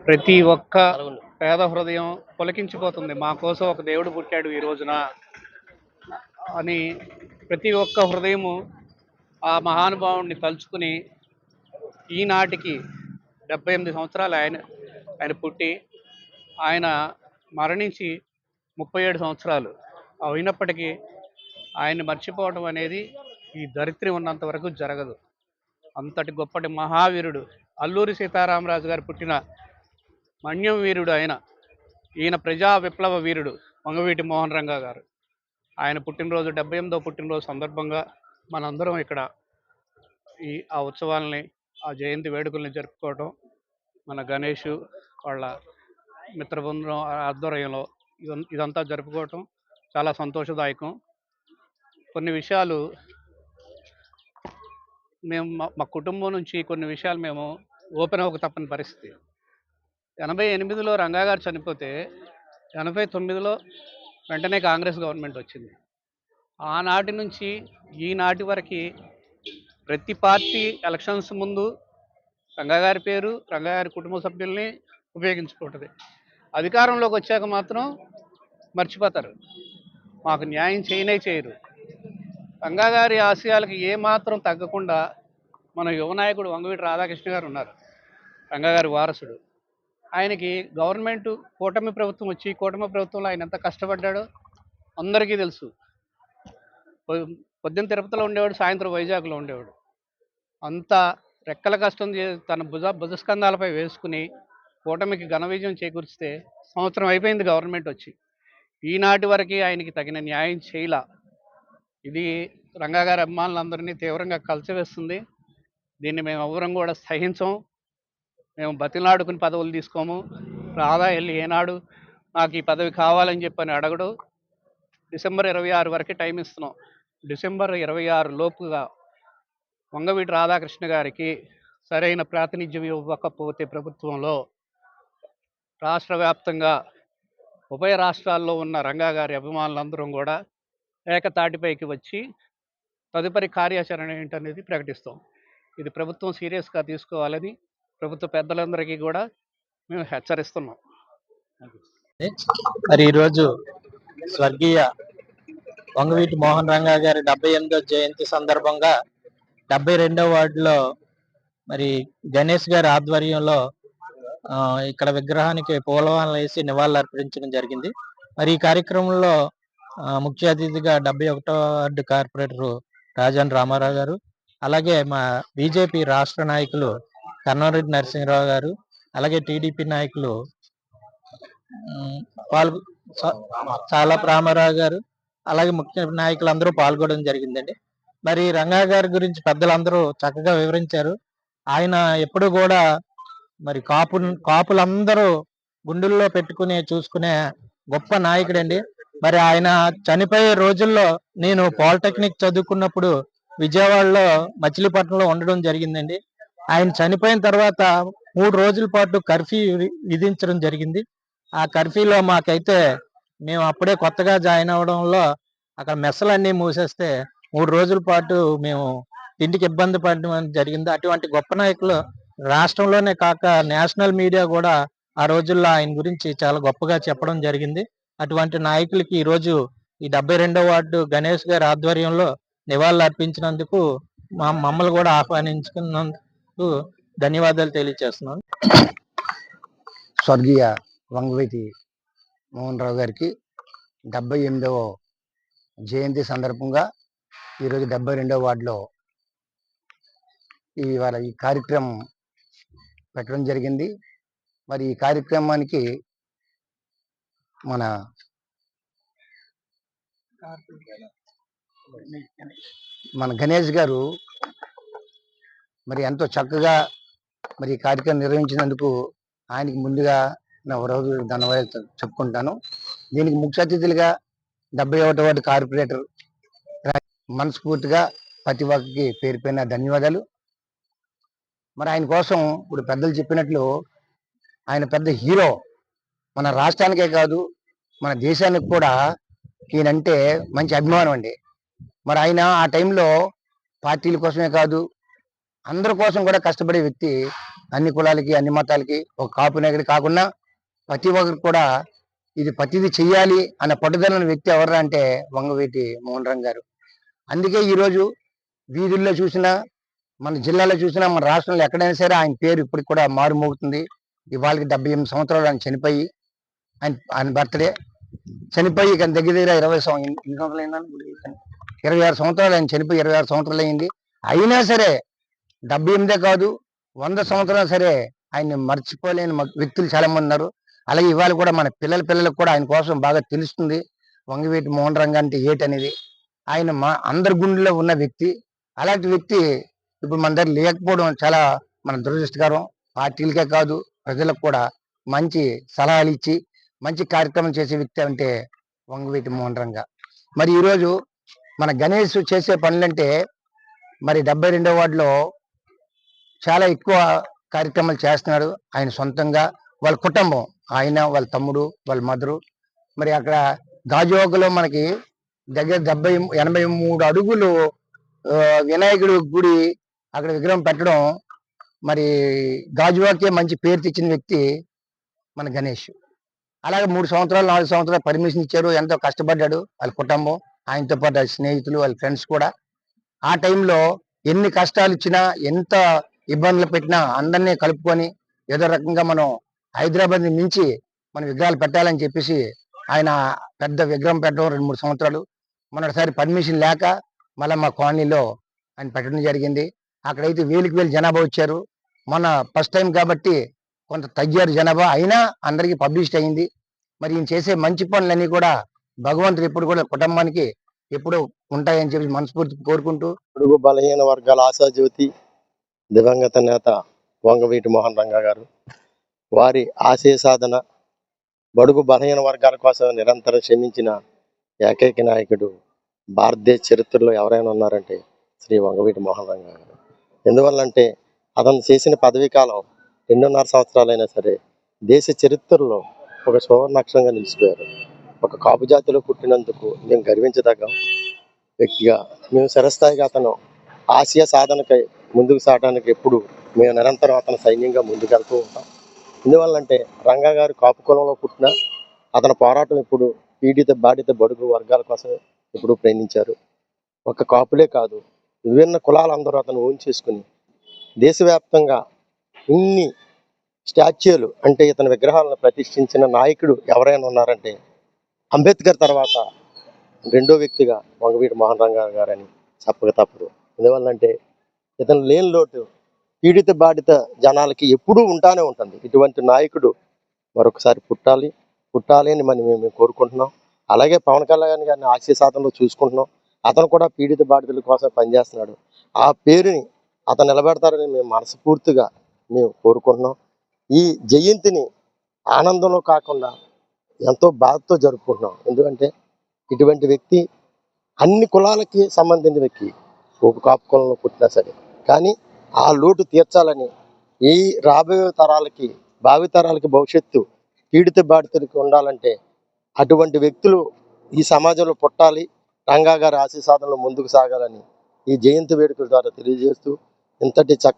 ప్రతి ఒక్క పేద హృదయం పులకించిపోతుంది. మా కోసం ఒక దేవుడు పుట్టాడు ఈ రోజున అని ప్రతి ఒక్క హృదయము ఆ మహానుభావుడిని తలుచుకుని ఈనాటికి 78 సంవత్సరాలు ఆయన పుట్టి ఆయన మరణించి 37 సంవత్సరాలు అయినప్పటికీ ఆయన్ని మర్చిపోవడం అనేది ఈ ధరిత్రి ఉన్నంత వరకు జరగదు. అంతటి గొప్పటి మహావీరుడు అల్లూరి సీతారామరాజు గారు పుట్టిన మన్యం వీరుడు ఈయన ప్రజా విప్లవ వీరుడు వంగవీటి మోహన్ రంగా గారు. ఆయన పుట్టినరోజు 78వ పుట్టినరోజు సందర్భంగా మనందరం ఇక్కడ ఆ ఉత్సవాలని, ఆ జయంతి వేడుకల్ని జరుపుకోవడం, మన గణేష్ వాళ్ళ మిత్రబృందం ఆధ్వర్యంలో ఇదంతా జరుపుకోవటం చాలా సంతోషదాయకం. కొన్ని విషయాలు మేము మా కుటుంబం నుంచి కొన్ని విషయాలు మేము ఓపెన్ అవ్వక తప్పని పరిస్థితి. 88లో రంగా గారు చనిపోతే 89లో వెంటనే కాంగ్రెస్ గవర్నమెంట్ వచ్చింది. ఆనాటి నుంచి ఈనాటి వరకు ప్రతి పార్టీ ఎలక్షన్స్ ముందు రంగా గారి పేరు, రంగా గారి కుటుంబ సభ్యుల్ని ఉపయోగించుకుంటుంది. అధికారంలోకి వచ్చాక మాత్రం మర్చిపోతారు, మాకు న్యాయం చేయరు. రంగా గారి ఆశయాలకు ఏమాత్రం తగ్గకుండా మన యువ నాయకుడు వంగవీటి రాధాకృష్ణ గారు ఉన్నారు, రంగా గారి వారసుడు. ఆయనకి గవర్నమెంట్ కూటమి ప్రభుత్వం వచ్చి కూటమి ప్రభుత్వంలో ఆయన ఎంత కష్టపడ్డాడో అందరికీ తెలుసు. పొద్దున్న తిరుపతిలో ఉండేవాడు, సాయంత్రం వైజాగ్లో ఉండేవాడు. అంతా రెక్కల కష్టం తన భుజస్కంధాలపై వేసుకుని కూటమికి ఘన విజయం చేకూర్చితే సంవత్సరం అయిపోయింది గవర్నమెంట్ వచ్చి, ఈనాటి వరకు ఆయనకి తగిన న్యాయం చేయలా. ఇది రంగా గారి అభిమానులందరినీ తీవ్రంగా కలిసివేస్తుంది. దీన్ని మేము ఎవ్వరం కూడా సహించం. మేము బతిలాడుకుని పదవులు తీసుకోము. రాధా వెళ్ళి ఏనాడు నాకు ఈ పదవి కావాలని చెప్పని అడగడు. డిసెంబర్ 26 వరకు టైం ఇస్తున్నాం. డిసెంబర్ 26 లోపుగా వంగవీటి రాధాకృష్ణ గారికి సరైన ప్రాతినిధ్యం ఇవ్వకపోతే ప్రభుత్వంలో రాష్ట్ర వ్యాప్తంగా ఉభయ రాష్ట్రాల్లో ఉన్న రంగా గారి అభిమానులందరం కూడా ఏకతాటిపైకి వచ్చి తదుపరి కార్యాచరణ ఏంటనేది ప్రకటిస్తాం. ఇది ప్రభుత్వం సీరియస్గా తీసుకోవాలని ప్రభుత్వ పెద్దలందరికీ కూడా మేము హెచ్చరిస్తున్నాం. మరి ఈరోజు స్వర్గీయ వంగవీటి మోహన్ రంగా గారి 78వ జయంతి సందర్భంగా 72వ వార్డులో మరి గణేష్ గారి ఆధ్వర్యంలో ఇక్కడ విగ్రహానికి పూలమాలలు వేసి నివాళులు అర్పించడం జరిగింది. మరి ఈ కార్యక్రమంలో ముఖ్య అతిథిగా 71వ వార్డు కార్పొరేటర్ రాజన్ రామారావు గారు, అలాగే మా బీజేపీ రాష్ట్ర నాయకులు కన్నరెడ్డి నరసింహరావు గారు, అలాగే టీడీపీ నాయకులు చాలా రామారావు గారు, అలాగే ముఖ్య నాయకులు అందరూ పాల్గొనడం జరిగిందండి. మరి రంగా గారి గురించి పెద్దలందరూ చక్కగా వివరించారు. ఆయన ఎప్పుడు కూడా మరి కాపులందరూ గుండెల్లో పెట్టుకుని చూసుకునే గొప్ప నాయకుడండి. మరి ఆయన చనిపోయే రోజుల్లో నేను పాలిటెక్నిక్ చదువుకున్నప్పుడు విజయవాడలో మచిలీపట్నంలో ఉండడం జరిగిందండి. ఆయన చనిపోయిన తర్వాత 3 రోజుల పాటు కర్ఫ్యూ విధించడం జరిగింది. ఆ కర్ఫ్యూలో మాకైతే మేము అప్పుడే కొత్తగా జాయిన్ అవడంలో అక్కడ మెస్సులన్నీ మూసేస్తే 3 రోజుల పాటు మేము తిండికి ఇబ్బంది పడడం జరిగింది. అటువంటి గొప్ప నాయకులు రాష్ట్రంలోనే కాక నేషనల్ మీడియా కూడా ఆ రోజుల్లో ఆయన గురించి చాలా గొప్పగా చెప్పడం జరిగింది. అటువంటి నాయకులకి ఈరోజు ఈ 72వ వార్డు గణేష్ గారి ఆధ్వర్యంలో నివాళులు అర్పించినందుకు మమ్మల్ని కూడా ఆహ్వానించుకున్నందుకు ధన్యవాదాలు తెలియజేస్తున్నాను. స్వర్గీయ వంగవీటి మోహన్ రావు గారికి 78వ జయంతి సందర్భంగా ఈరోజు 72వ వార్డులో ఇవాళ ఈ కార్యక్రమం పెట్టడం జరిగింది. మరి ఈ కార్యక్రమానికి మన గణేష్ గారు మరి ఎంతో చక్కగా మరి ఈ కార్యక్రమం నిర్వహించినందుకు ఆయనకి ముందుగా నా రోజు ధన్యవాదాలు చెప్పుకుంటాను. దీనికి ముఖ్య అతిథులుగా 71వ వార్డు కార్పొరేటర్ మనస్ఫూర్తిగా ప్రతి ఒక్కరికి పేరు పైన ధన్యవాదాలు. మరి ఆయన కోసం ఇప్పుడు పెద్దలు చెప్పినట్లు ఆయన పెద్ద హీరో, మన రాష్ట్రానికే కాదు మన దేశానికి కూడా ఈయనంటే మంచి అభిమానం అండి. మరి ఆయన ఆ టైంలో పార్టీల కోసమే కాదు, అందరి కోసం కూడా కష్టపడే వ్యక్తి. అన్ని కులాలకి, అన్ని మతాలకి, ఒక కాపు నేగడి కాకుండా ప్రతి ఒక్కరు కూడా ఇది ప్రతిదీ చెయ్యాలి అనే పట్టుదల ఉన్న వ్యక్తి ఎవరు అంటే వంగవీటి మోహన్ రంగ్ గారు. అందుకే ఈరోజు వీధుల్లో చూసినా, మన జిల్లాలో చూసినా, మన రాష్ట్రంలో ఎక్కడైనా సరే ఆయన పేరు ఇప్పటికి కూడా మారుమోగుతుంది. ఇవాళకి 78 సంవత్సరాలు ఆయన చనిపోయి, ఆయన బర్త్డే చనిపోయి ఇక దగ్గర దగ్గర 20 ఎన్ని సంవత్సరాలు అయిందని 26 సంవత్సరాలు ఆయన చనిపోయి 26 సంవత్సరాలు అయింది. అయినా సరే 78 కాదు 100 సంవత్సరాలు సరే ఆయన్ని మర్చిపోలేని వ్యక్తులు చాలా మంది ఉన్నారు. అలాగే ఇవాళ కూడా మన పిల్లలకు కూడా ఆయన కోసం బాగా తెలుస్తుంది వంగవీటి మోహన్ రంగ్ అంటే ఏటనేది. ఆయన మా అందరి గుండెలో ఉన్న వ్యక్తి. అలాంటి వ్యక్తి ఇప్పుడు మన దగ్గర లేకపోవడం చాలా మన దురదృష్టకరం. పార్టీలకే కాదు ప్రజలకు కూడా మంచి సలహాలు ఇచ్చి మంచి కార్యక్రమం చేసే వ్యక్తి అంటే వంగవీటి మోహన్ రంగ. మరి ఈరోజు మన గణేష్ చేసే పనులంటే మరి 72వ వార్డులో చాలా ఎక్కువ కార్యక్రమాలు చేస్తున్నాడు. ఆయన సొంతంగా వాళ్ళ కుటుంబం, ఆయన వాళ్ళ తమ్ముడు వాళ్ళ మదరు. మరి అక్కడ గాజువాకలో మనకి దగ్గర 83 అడుగులు వినాయకుడి గుడి అక్కడ విగ్రహం పెట్టడం, మరి గాజువాకే మంచి పేరు తెచ్చిన వ్యక్తి మన గణేష్. అలాగే 3 సంవత్సరాలు 4 సంవత్సరాలు పర్మిషన్ ఇచ్చారు. ఎంతో కష్టపడ్డాడు వాళ్ళ కుటుంబం, ఆయనతో పాటు వాళ్ళ స్నేహితులు వాళ్ళ ఫ్రెండ్స్ కూడా. ఆ టైంలో ఎన్ని కష్టాలు ఇచ్చినా, ఎంత ఇబ్బందులు పెట్టినా అందరినీ కలుపుకొని ఏదో రకంగా మనం హైదరాబాద్ని మించి మన విగ్రహాలు పెట్టాలని చెప్పేసి ఆయన పెద్ద విగ్రహం పెట్టడం 2-3 సంవత్సరాలు. మొన్నటిసారి పర్మిషన్ లేక మళ్ళీ మా కాలనీలో ఆయన పెట్టడం జరిగింది. అక్కడైతే వేలకు వేలు జనాభా వచ్చారు. మొన్న ఫస్ట్ టైం కాబట్టి కొంత తగ్గారు జనాభా, అయినా అందరికీ పబ్లిష్ అయింది. మరి ఈయన చేసే మంచి పనులన్నీ కూడా భగవంతుడు ఎప్పుడు కూడా కుటుంబానికి ఎప్పుడు ఉంటాయని చెప్పి మనస్ఫూర్తి కోరుకుంటూ, బడుగు బలహీన వర్గాల ఆశాజ్యోతి దివంగత నేత వంగవీటి మోహన్ రంగా గారు, వారి ఆశయ సాధన, బడుగు బలహీన వర్గాల కోసం నిరంతరం శ్రమించిన ఏకైక నాయకుడు భారతదేశ చరిత్రలో ఎవరైనా ఉన్నారంటే శ్రీ వంగవీటి మోహన్ రంగా గారు. ఎందువల్లంటే అతను చేసిన పదవీ కాలం 2.5 సంవత్సరాలైనా సరే దేశ చరిత్రలో ఒక సువర్ణాక్షరంగా నిలిచిపోయారు. ఒక కాపు జాతిలో పుట్టినందుకు మేము గర్వించదగ్గం వ్యక్తిగా, మేము చిరస్థాయిగా అతను ఆశయ సాధనకై ముందుకు సాగడానికి ఎప్పుడు మేము నిరంతరం అతను సైన్యంగా ముందుకెళ్తూ ఉంటాం. ఎందువల్లంటే రంగా గారు కాపు కులంలో పుట్టిన అతని పోరాటం ఇప్పుడు పీడిత బాధిత బడుగు వర్గాల కోసం ఎప్పుడు ప్రయత్నించారు. ఒక కాపులే కాదు, విభిన్న కులాలందరూ అతను ఓన్ చేసుకుని దేశవ్యాప్తంగా ఇన్ని స్టాచ్యూలు అంటే ఇతని విగ్రహాలను ప్రతిష్ఠించిన నాయకుడు ఎవరైనా ఉన్నారంటే అంబేద్కర్ తర్వాత రెండో వ్యక్తిగా వంగవీటి మోహన్ రంగా గారని చెప్పక తప్పదు. ఎందువల్లంటే ఇతను లేని లోటు పీడిత బాధిత జనాలకి ఎప్పుడూ ఉంటానే ఉంటుంది. ఇటువంటి నాయకుడు మరొకసారి పుట్టాలి అని మేము కోరుకుంటున్నాం. అలాగే పవన్ కళ్యాణ్ గారిని ఆశయ సాధనలో చూసుకుంటున్నాం. అతను కూడా పీడిత బాధితుల కోసం పనిచేస్తున్నాడు. ఆ పేరుని అతను నిలబెడతారని మేము మనస్ఫూర్తిగా మేము కోరుకుంటున్నాం. ఈ జయంతిని ఆనందంలో కాకుండా ఎంతో బాధతో జరుపుకుంటున్నాం. ఎందుకంటే ఇటువంటి వ్యక్తి అన్ని కులాలకి సంబంధించిన వ్యక్తి, ఒక కాపు కులంలో పుట్టినా సరే, కానీ ఆ లోటు తీర్చాలని ఈ రాబోయే తరాలకి, భావితరాలకి భవిష్యత్తు పీడిత బాధితులకి ఉండాలంటే అటువంటి వ్యక్తులు ఈ సమాజంలో పుట్టాలి, రంగా గారి ఆశయ సాధనలో ముందుకు సాగాలని ఈ జయంతి వేడుకల ద్వారా తెలియజేస్తూ ఇంతటి